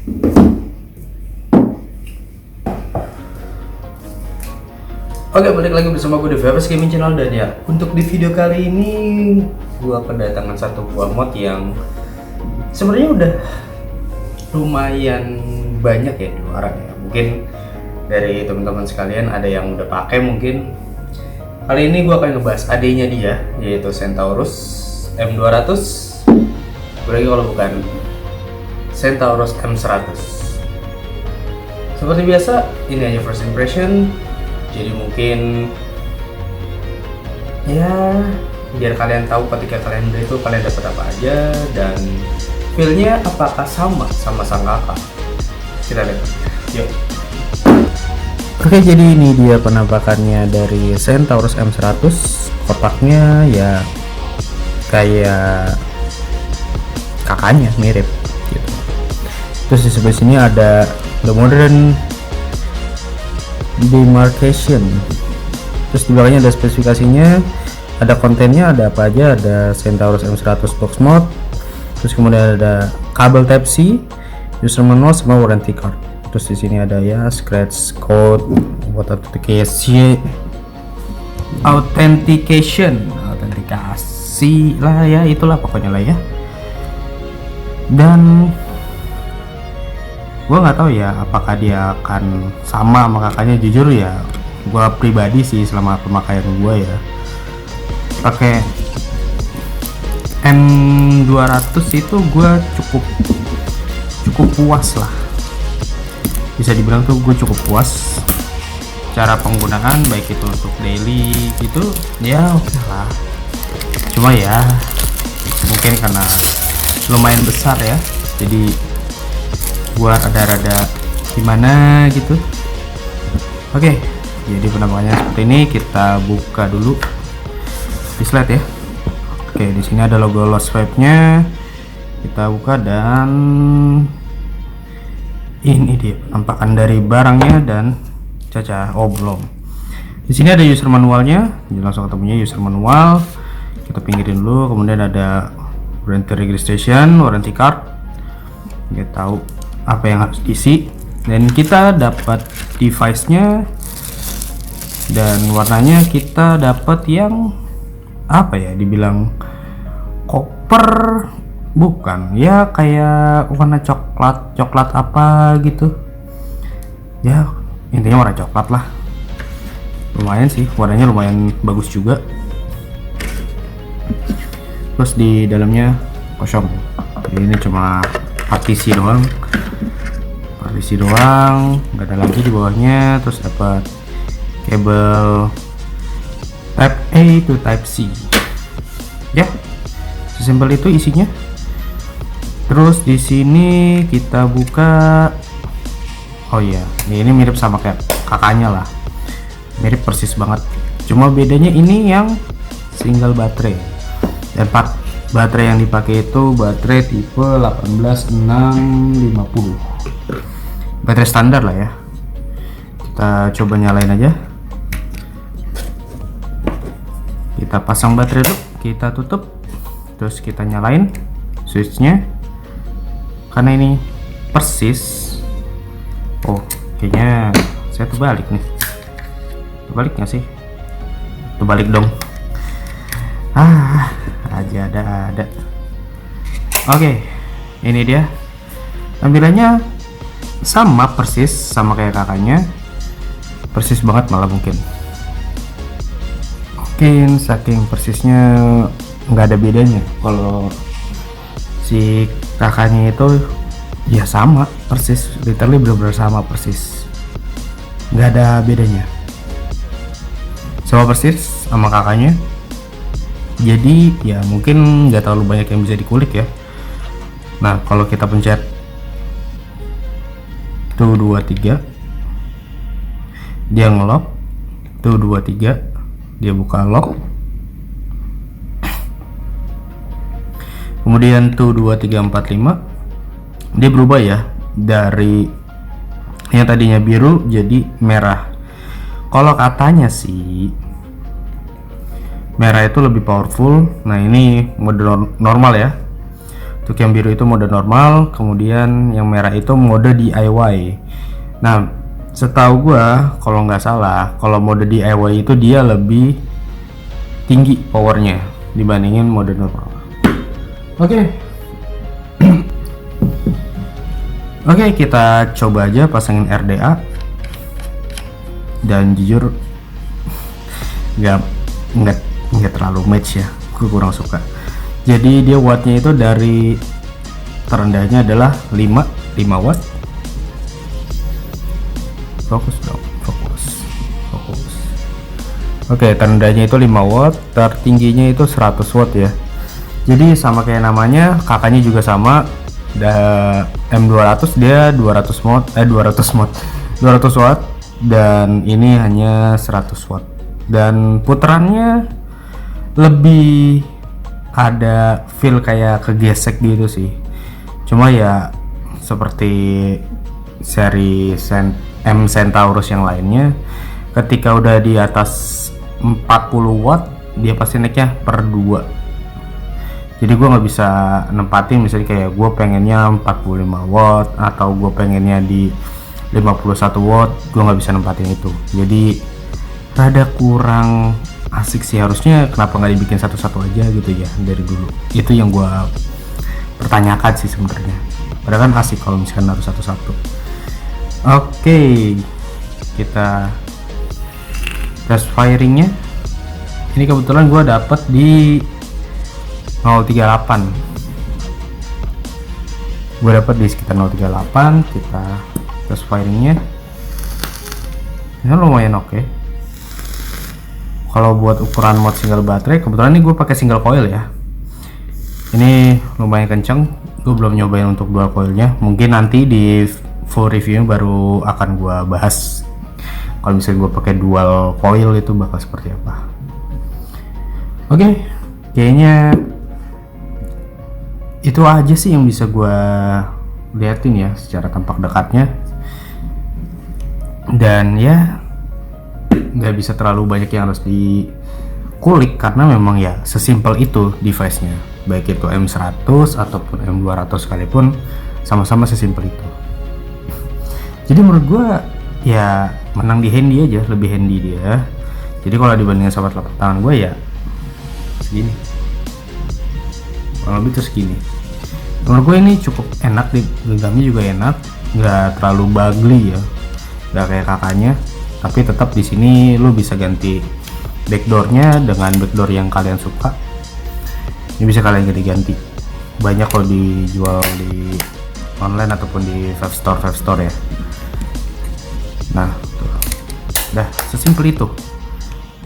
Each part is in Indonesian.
Oke, balik lagi bersama gue di VFS Gaming Channel. Dan ya, untuk di video kali ini gue kedatangan satu buah mod yang sebenarnya udah lumayan banyak ya di luaran ya. Mungkin dari teman-teman sekalian ada yang udah pakai mungkin. Kali ini gue akan ngebahas adanya dia, yaitu Centaurus M200. Berarti kalau bukan Centaurus M100. Seperti biasa, ini hanya first impression. Jadi mungkin ya biar kalian tahu ketika kalian beli itu kalian dapat apa aja dan feelnya apakah sama sang kakak. Kita lihat. Yuk. Oke, jadi ini dia penampakannya dari Centaurus M100. Kotaknya ya kayak kakaknya, mirip gitu. Terus di sebelah sini ada the modern demarcation. Terus di bawahnya ada spesifikasinya, ada kontennya, ada apa aja, ada Centaurus M100 box mod, terus kemudian ada kabel Type C, user manual sama warranty card. Terus di sini ada ya scratch code buat authentication lah ya, itulah pokoknya lah ya. Dan gue nggak tahu ya apakah dia akan sama kakaknya. Jujur ya, gue pribadi sih selama pemakaian gue ya pakai M200 itu gue cukup puas lah, bisa dibilang tuh gue cukup puas cara penggunaan, baik itu untuk daily gitu ya oke lah. Cuma ya mungkin karena lumayan besar ya, jadi buat rada gimana gitu. Oke, jadi penampakannya seperti ini. Kita buka dulu di slide ya. Oke, di sini ada logo Lost Vibe-nya. Kita buka dan ini dia penampakan dari barangnya dan caca. Oh belum. Di sini ada user manualnya. Jadi langsung ketemunya user manual. Kita pinggirin dulu. Kemudian ada warranty registration, warranty card. Kita tahu apa yang harus diisi, dan kita dapat device-nya dan warnanya kita dapat yang apa ya, dibilang koper bukan ya, kayak warna coklat apa gitu ya, intinya warna coklat lah. Lumayan sih, warnanya lumayan bagus juga. Terus di dalamnya kosong, jadi ini cuma partisi doang, nggak ada lagi di bawahnya. Terus dapat kabel Type A to Type C ya, sesimpel itu isinya. Terus di sini kita buka, oh iya, ini mirip sama kayak kakaknya lah, mirip persis banget, cuma bedanya ini yang single baterai, dan part baterai yang dipakai itu baterai tipe 18650, baterai standar lah ya. Kita coba nyalain aja, kita pasang baterai dulu, kita tutup, terus kita nyalain switchnya. Karena ini persis, oh kayaknya saya terbalik nih, terbalik nggak sih? Terbalik dong. Aja ada. Oke, ini dia tampilannya, sama persis sama kayak kakaknya, persis banget malah mungkin saking persisnya nggak ada bedanya. Kalau si kakaknya itu ya sama persis, literally bener-bener sama persis, nggak ada bedanya, sama persis sama kakaknya. Jadi ya mungkin nggak terlalu banyak yang bisa dikulik ya. Nah kalau kita pencet 1 2 3 dia ngelock, 1 2 3 dia buka lock, kemudian 1 2 3 4 5 dia berubah ya, dari yang tadinya biru jadi merah. Kalau katanya sih merah itu lebih powerful. Nah ini mode normal ya, Untuk yang biru itu mode normal, kemudian yang merah itu mode DIY. Nah, setahu gua kalau nggak salah, kalau mode DIY itu dia lebih tinggi powernya dibandingin mode normal. Oke. Oke, kita coba aja pasangin RDA. Dan jujur nggak terlalu match ya, gue kurang suka. Jadi dia wattnya itu dari terendahnya adalah 5 watt. Fokus dong, fokus. Oke, terendahnya itu 5 watt, tertingginya itu 100 watt ya. Jadi sama kayak namanya, kakaknya juga sama. M200 dia 200 watt, dan ini hanya 100 watt. Dan putarannya lebih ada feel kayak kegesek gitu sih. Cuma ya seperti seri M Centaurus yang lainnya, ketika udah di atas 40 watt dia pasti naiknya per 2. Jadi gue nggak bisa nempatin, misalnya kayak gue pengennya 45 watt atau gue pengennya di 51 watt, gue nggak bisa nempatin itu. Jadi rada kurang asik sih, harusnya kenapa nggak dibikin satu-satu aja gitu ya dari dulu. Itu yang gue pertanyakan sih sebenarnya, padahal kan asik kalau misalkan harus satu-satu. Oke, kita tes firingnya. Ini kebetulan gue dapet di 038, gue dapet di sekitar 038. Kita tes firingnya, ini lumayan oke. Kalau buat ukuran mod single baterai, kebetulan ini gue pakai single coil ya. Ini lumayan kenceng. Gue belum nyobain untuk dual coilnya. Mungkin nanti di full reviewnya baru akan gue bahas. Kalau misalnya gue pakai dual coil itu bakal seperti apa. Oke, kayaknya itu aja sih yang bisa gue liatin ya secara tampak dekatnya. Dan ya nggak bisa terlalu banyak yang harus dikulik karena memang ya sesimpel itu device-nya, baik itu M100 ataupun M200 sekalipun sama-sama sesimpel itu. Jadi menurut gue ya menang di handy aja, lebih handy dia. Jadi kalau dibandingin sama telapak tangan gue ya segini, kurang lebih tuh segini. Menurut gue ini cukup enak, genggamnya juga enak, nggak terlalu bagly ya, nggak kayak kakaknya. Tapi tetap di sini lu bisa ganti backdoornya dengan backdoor yang kalian suka. Ini bisa kalian ganti-ganti. Banyak kalau dijual di online ataupun di Five Store ya. Nah, tuh. Dah sesimpel itu.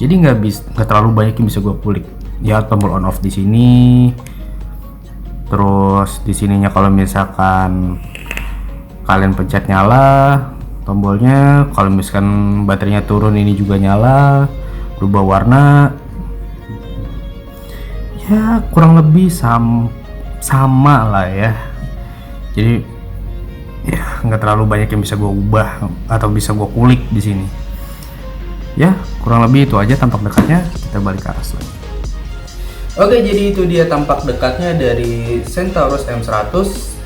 Jadi nggak terlalu banyak yang bisa gue kulik. Ya tombol on off di sini. Terus di sininya kalau misalkan kalian pencet nyala tombolnya, kalau misalkan baterainya turun ini juga nyala, berubah warna. Ya kurang lebih sama lah ya. Jadi ya nggak terlalu banyak yang bisa gue ubah atau bisa gue kulik di sini. Ya kurang lebih itu aja tampak dekatnya. Kita balik ke atas lagi. Oke, jadi itu dia tampak dekatnya dari Centaurus M100.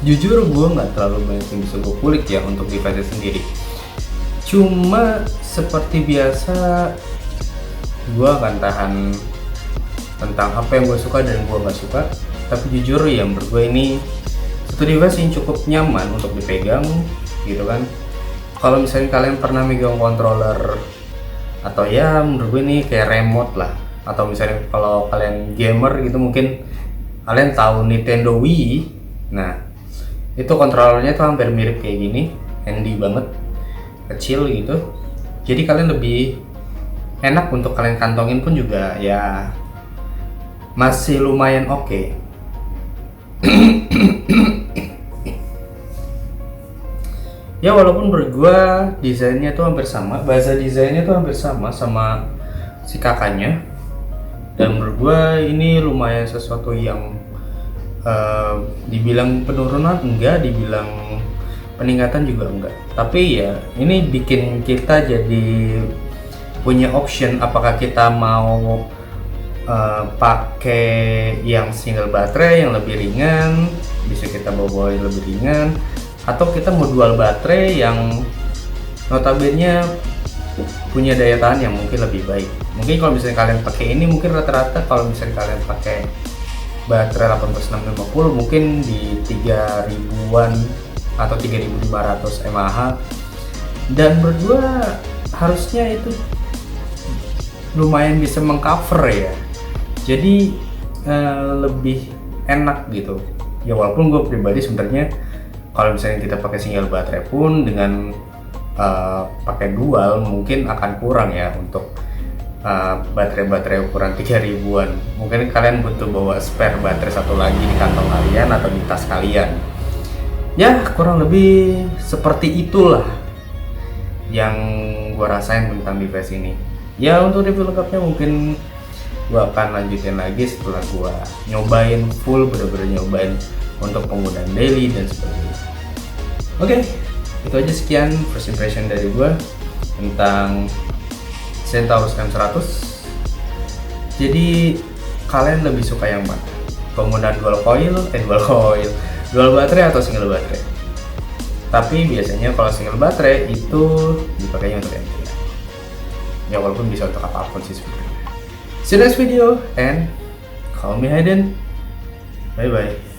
Jujur gue nggak terlalu banyak yang bisa gue kulik ya untuk device sendiri. Cuma seperti biasa gue akan tahan tentang apa yang gue suka dan gue nggak suka. Tapi jujur ya menurut gue ini satu device yang cukup nyaman untuk dipegang gitu kan. Kalau misalnya kalian pernah megang controller atau ya menurut gue ini kayak remote lah, atau misalnya kalau kalian gamer gitu mungkin kalian tahu Nintendo Wii. Nah itu kontrolernya tuh hampir mirip kayak gini, handy banget, kecil gitu. Jadi kalian lebih enak untuk kalian kantongin pun juga ya masih lumayan oke. Ya walaupun menurut gua desainnya tuh hampir sama, bahasa desainnya tuh hampir sama si kakaknya. Dan menurut gua ini lumayan sesuatu yang dibilang penurunan enggak, dibilang peningkatan juga enggak. Tapi ya ini bikin kita jadi punya option apakah kita mau pakai yang single baterai yang lebih ringan, bisa kita bawa lebih ringan, atau kita mau dual baterai yang notabene punya daya tahan yang mungkin lebih baik. Mungkin kalau misalnya kalian pakai ini, mungkin rata-rata kalau misalnya kalian pakai baterai 18650 mungkin di 3000-an atau 3500 mAh, dan berdua harusnya itu lumayan bisa mengcover ya, jadi lebih enak gitu ya. Walaupun gue pribadi sebenarnya kalau misalnya kita pakai single baterai pun dengan pakai dual mungkin akan kurang ya untuk baterai-baterai ukuran 3000-an. Mungkin kalian butuh bawa spare baterai satu lagi di kantong kalian atau di tas kalian. Ya kurang lebih seperti itulah yang gue rasain tentang device ini. Ya untuk review lengkapnya mungkin gue akan lanjutin lagi setelah gue nyobain full, bener-bener nyobain untuk penggunaan daily dan sebagainya. Oke, itu aja sekian first impression dari gue tentang Centaurus M100. Jadi kalian lebih suka yang mana? Penggunaan dual baterai atau single baterai? Tapi biasanya kalau single baterai itu dipakainya untuk MTA. Ya walaupun bisa untuk apapun sih sebenarnya. See you next video and call me Hayden. Bye bye.